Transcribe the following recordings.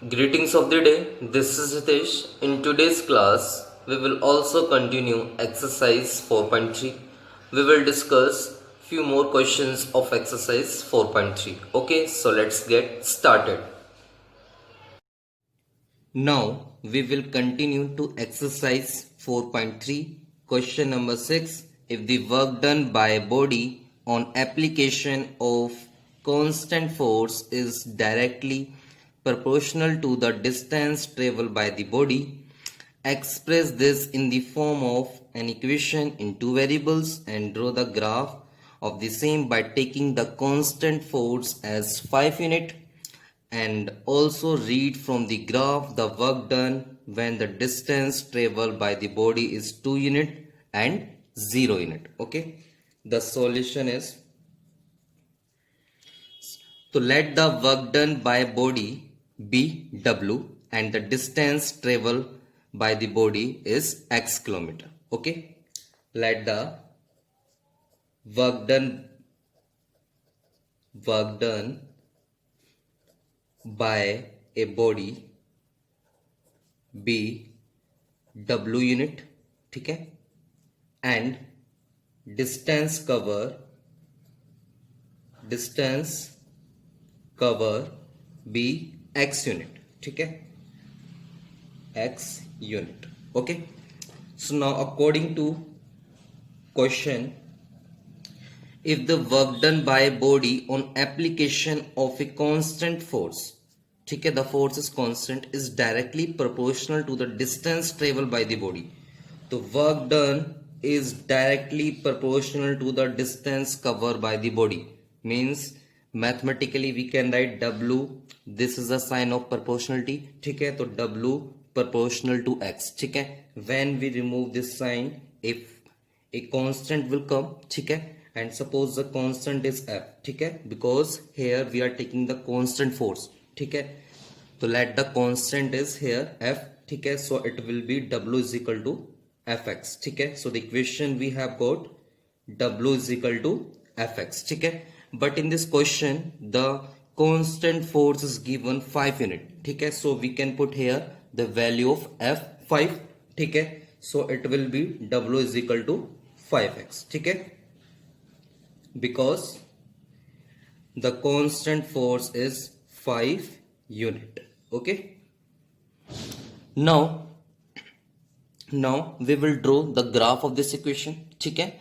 Greetings of the day, this is Hitesh. In today's class, we will also continue exercise 4.3. We will discuss few more questions of exercise 4.3. Okay, so let's get started. Now, we will continue to exercise 4.3. Question number 6. If the work done by a body on application of constant force is directly proportional to the distance traveled by the body, express this in the form of an equation in two variables and draw the graph of the same by taking the constant force as 5 unit, and also read from the graph the work done when the distance traveled by the body is 2 unit and 0 unit. Okay, the solution is to let the work done by body be W and the distance traveled by the body is x kilometer. Okay, let the work done by a body be W unit, ठीक है, and distance cover be x unit, ठीक है, x unit. Okay, so now according to question, if the work done by a body on application of a constant force, ठीक है, the force is constant, is directly proportional to the distance traveled by the body. तो work done is directly proportional to the distance covered by the body, means mathematically we can write W, this is a sign of proportionality, ठीक है, तो W proportional to x, ठीक है. When we remove this sign, if a constant will come, ठीक है, and suppose the constant is f, ठीक है, because here we are taking the constant force, ठीक है, तो let the constant is here f, ठीक है, so it will be W is equal to fx, ठीक है. So the equation we have got W is equal to fx, ठीक है. But in this question the constant force is given 5 unit, ठीक है, so we can put here the value of f 5, ठीक है, so it will be W is equal to 5x, ठीक है, because the constant force is 5 unit. Okay, now we will draw the graph of this equation, ठीक है.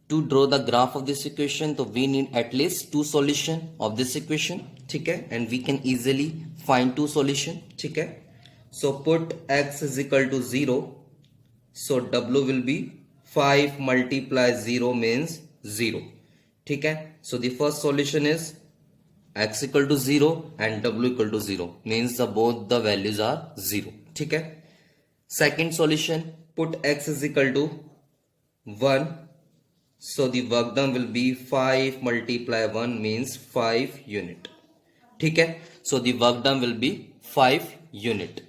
To draw the graph of this equation, so we need at least two solution of this equation, ठीक है, and we can easily find two solution, ठीक है. So put x is equal to 0, so W will be 5 multiply 0 means 0, ठीक है. So the first solution is x equal to 0 and W equal to 0, means the both the values are 0, ठीक है. Second solution, put x is equal to 1, so the work done will be 5 multiply 1 means 5 unit, ठीक है. So the work done will be 5 unit.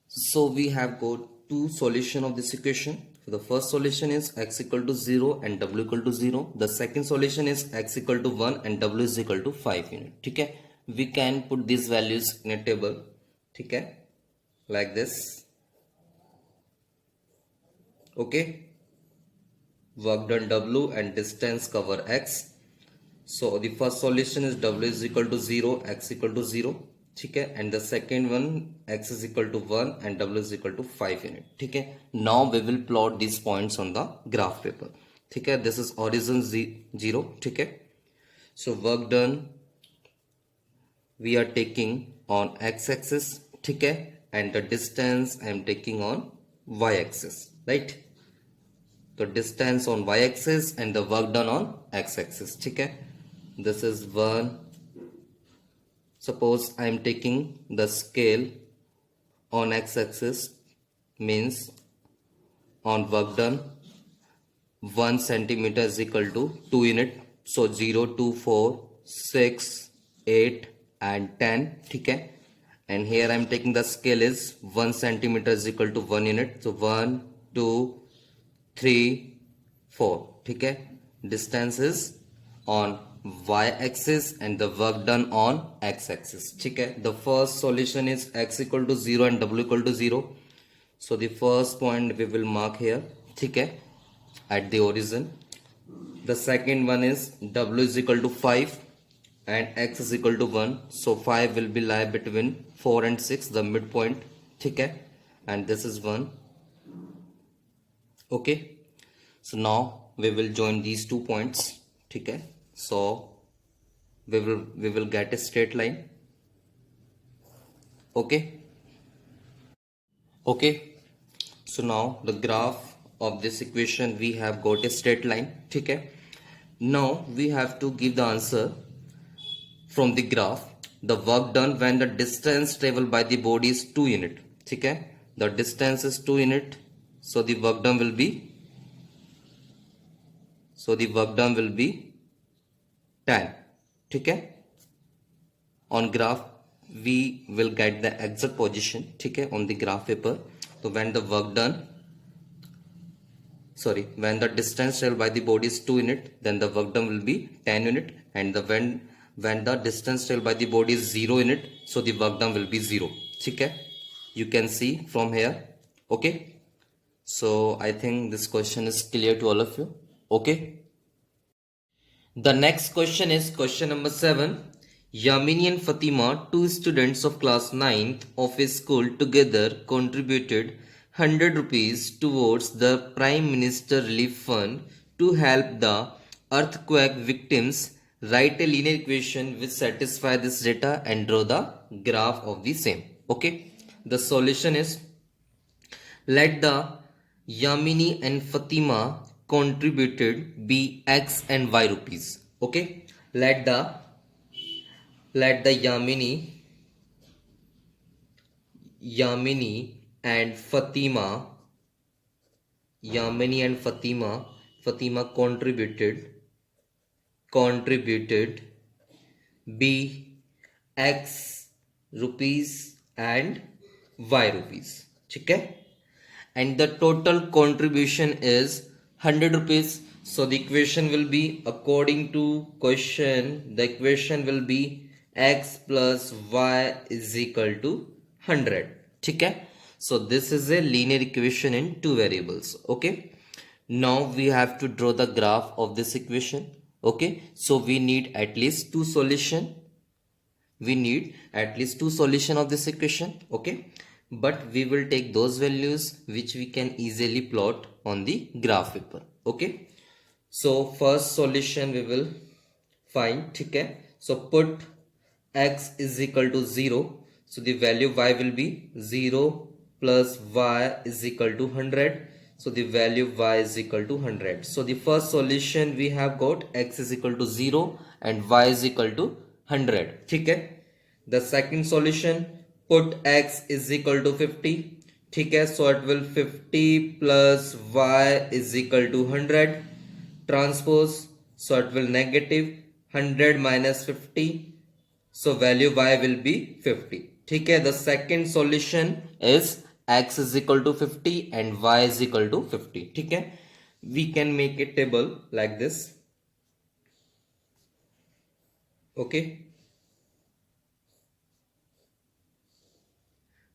So we have got two solution of this equation. The first solution is x equal to 0 and W equal to 0. The second solution is x equal to 1 and W is equal to 5 unit, ठीक है. We can put these values in a table, ठीक है, like this. Okay, work done W and distance cover x. So the first solution is W is equal to 0, x equal to 0, ठीक है, and the second one x is equal to 1 and W is equal to 5 unit, ठीक है. Now we will plot these points on the graph paper, ठीक है. This is origin 0, ठीक है. So work done we are taking on x axis, ठीक है, and the distance I am taking on y axis, right. So distance on y axis and the work done on x axis, ठीक है. This is 1. Suppose I am taking the scale on x axis, means on work done 1 centimeter is equal to 2 unit, so 0 2 4 6 8 and 10, ठीक है. And here I am taking the scale is 1 centimeter is equal to 1 unit, so 1 2 3 4, ठीक है. Distance is on y axis and the work done on x axis. ठीक है, the first solution is x equal to 0 and w equal to 0. So the first point we will mark here, ठीक है, at the origin. The second one is w is equal to 5 and x is equal to 1. So 5 will be lie between 4 and 6, the midpoint, ठीक है, and this is 1. Okay, so now we will join these 2 points, ठीक है. So we will get a straight line. Okay, so now the graph of this equation, we have got a straight line, ठीक है. Now we have to give the answer from the graph. The work done when the distance traveled by the body is 2 unit, ठीक है. The distance is 2 unit, so the work done will be 10, ठीक है. On graph we will get the exact position, ठीक है, on the graph paper. So when the distance traveled by the body is 2 unit, then the work done will be 10 unit, and when the distance traveled by the body is 0 unit, so the work done will be 0, ठीक है. You can see from here. Okay, so I think this question is clear to all of you. Okay, the next question is question number 7. Yamini and Fatima, 2 students of class 9th of a school, together contributed 100 rupees towards the Prime Minister Relief Fund to help the earthquake victims. Write a linear equation which satisfy this data and draw the graph of the same. Okay, the solution is, let the Yamini and Fatima contributed be x and y rupees. Okay, let the Yamini and Fatima contributed be x rupees and y rupees, ठीक है, and the total contribution is 100 rupees. So the equation will be, according to question, the equation will be x plus y is equal to 100, ठीक है. So this is a linear equation in 2 variables. Okay, now we have to draw the graph of this equation. Okay, so we need at least two solution of this equation. Okay, but we will take those values which we can easily plot on the graph paper. Okay, so first solution we will find, ठीक है. So put x is equal to 0, so the value y will be 0 plus y is equal to 100, so the value y is equal to 100. So the first solution we have got x is equal to 0 and y is equal to 100, ठीक है. The second solution, put x is equal to 50, ठीक है. So it will 50 plus y is equal to 100, transpose, so it will negative 100 minus 50, so value y will be 50, ठीक है. The second solution is x is equal to 50 and y is equal to 50, ठीक है. We can make a table like this. Okay,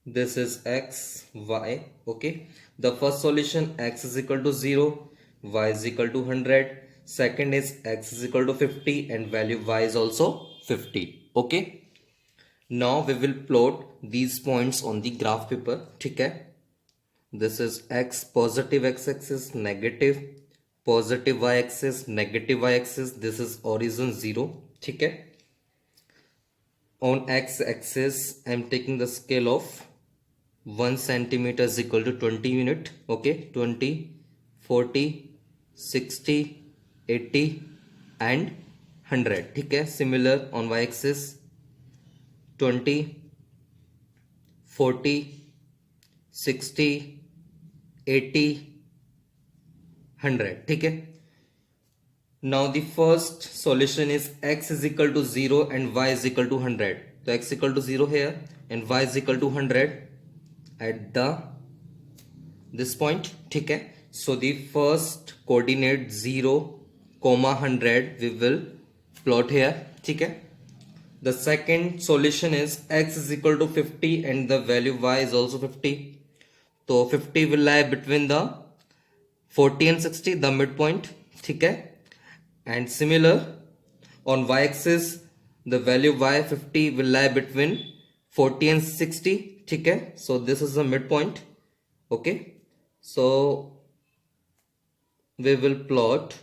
this is x, y. Okay, the first solution, x is equal to 0, y is equal to 100. Second is x is equal to 50 and value y is also 50. Okay, now we will plot these points on the graph paper, ठीक है. This is x, positive x axis, negative, positive y axis, negative y axis. This is origin 0, ठीक है. On x axis I am taking the scale of 1 centimeter is equal to 20 unit. Okay, 20, 40, 60, 80 and 100, ठीक है. Similar on y axis 20, 40, 60, 80, 100, ठीक है. Now the first solution is x is equal to 0 and y is equal to 100. So x equal to 0 here and y is equal to 100 at this point, ठीक है. So the first coordinate 0, 100 we will plot here, ठीक है. The second solution is x is equal to 50 and the value y is also 50. So 50 will lie between the 40 and 60, the midpoint, ठीक है. And similar on y axis the value y 50 will lie between 40 and 60, ठीक है. So this is the midpoint. Okay, so we will plot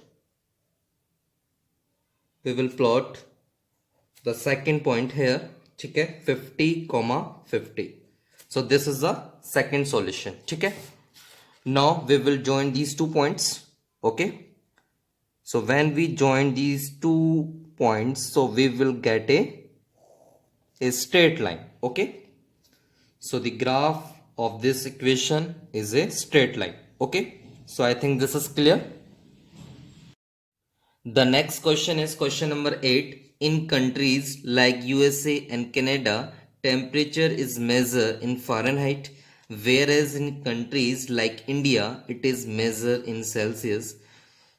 the second point here, ठीक है, 50, 50. So this is the second solution, ठीक है. Now we will join these 2 points. Okay, so when we join these 2 points, so we will get a straight line. Okay, so the graph of this equation is a straight line. Okay, so I think this is clear. The next question is question number 8. In countries like USA and Canada, temperature is measured in Fahrenheit, whereas in countries like India, it is measured in Celsius.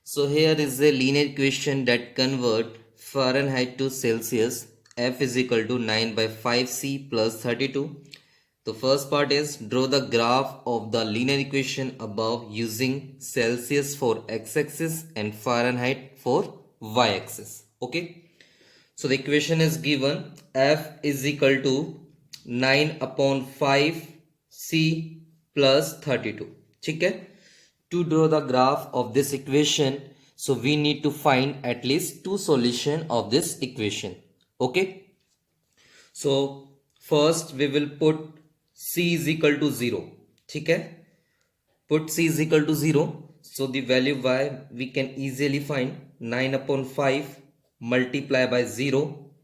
So here is a linear equation that convert Fahrenheit to Celsius. F is equal to 9 by 5c plus 32. The first part is draw the graph of the linear equation above using Celsius for x-axis and Fahrenheit for y-axis. Okay, so the equation is given. F is equal to 9 upon 5 c plus 32. ठीक है. To draw the graph of this equation, so we need to find at least 2 solutions of this equation. Okay, so first we will put c is equal to 0. ठीक है, put c is equal to 0. So the value y we can easily find 9 upon 5 multiply by 0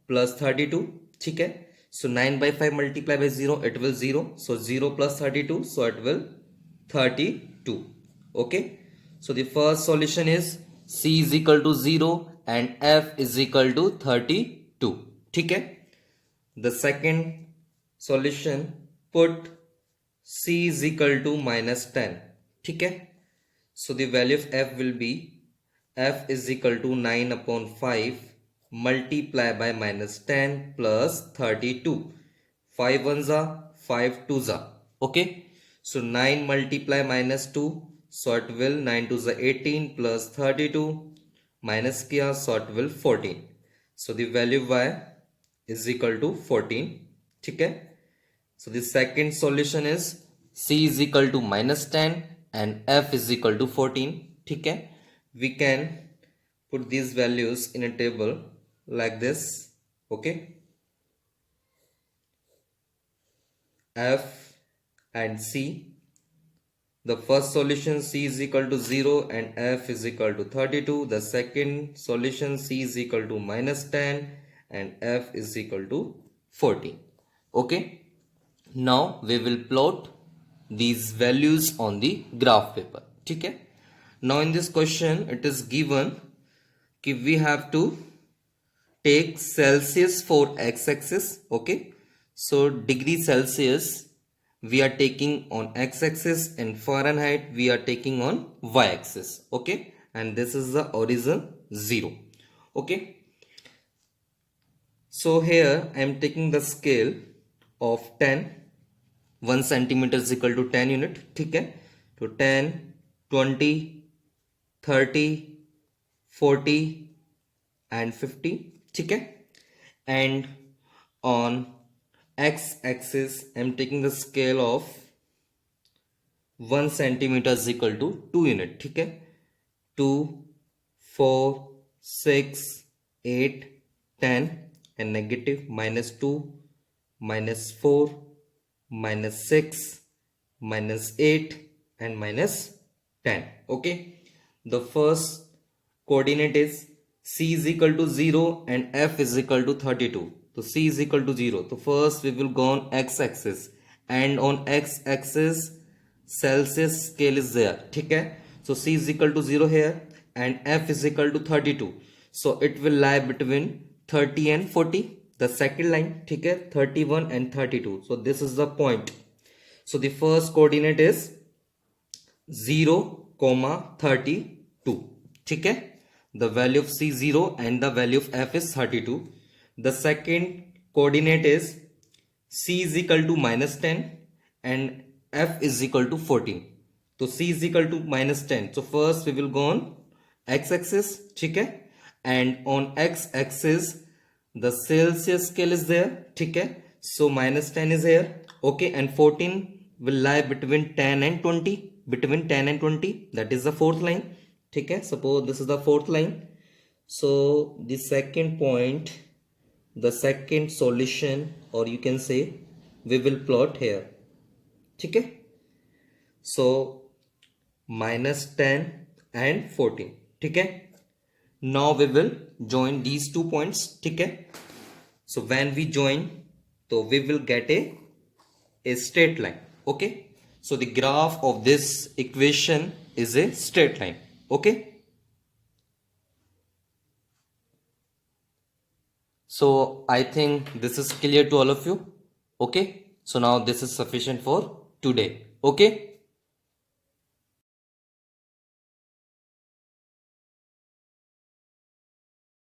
plus 32. ठीक है, so 9 by 5 multiply by 0, it will 0. So 0 plus 32, so it will 32. Okay, so the first solution is c is equal to 0 and f is equal to 32. ठीक है. The second solution, put c is equal to minus 10. ठीक है, so the value of f will be f is equal to 9 upon 5 multiply by minus 10 plus 32. 5 ones are 5 twos are. Okay, so 9 multiply minus 2, so it will 9 twos are 18 plus 32 minus किया, so it will 14. So the value y is equal to 14. ठीक है. So the second solution is c is equal to minus 10 and f is equal to 14. ठीक है. We can put these values in a table like this. Okay, f and c. The first solution c is equal to 0 and f is equal to 32. The second solution c is equal to minus 10 and f is equal to 14. Okay, now we will plot these values on the graph paper. ठीक है. Now in this question it is given that we have to take Celsius for x-axis. Okay, so degree Celsius we are taking on x-axis and Fahrenheit we are taking on y-axis. Okay, and this is the origin 0. Okay, so here I am taking the scale of 10. 1 centimeter is equal to 10 unit. ठीक है, तो 10, 20, 30, 40 and 50. ठीक है, and on x-axis I am taking the scale of 1 centimeter is equal to 2 unit. ठीक है, 2, 4, 6, 8, 10 and negative minus 2, minus 4, minus 6, minus 8 and minus 10. Okay, the first coordinate is c is equal to 0 and f is equal to 32. So c is equal to 0. So first we will go on x-axis and on x-axis Celsius scale is there. ठीक है, so c is equal to 0 here and f is equal to 32. So it will lie between 30 and 40. The second line, ठीक है, 31 and 32. So this is the point. So the first coordinate is 0, 32. ठीक है, the value of C 0 and the value of F is 32. The second coordinate is C is equal to minus 10 and F is equal to 14. So C is equal to minus 10. So first we will go on x-axis, ठीक है, and on x-axis the Celsius scale is there, ठीक है, so minus 10 is here, okay, and 14 will lie between 10 and 20, between 10 and 20, that is the fourth line, ठीक है, suppose this is the fourth line. So the second point, the second solution, or you can say we will plot here, ठीक है, so minus 10 and 14, ठीक है. Now we will join these 2 points, ठीक है. So when we join, so we will get a straight line, okay. So the graph of this equation is a straight line, okay. So I think this is clear to all of you, okay. So now this is sufficient for today, okay.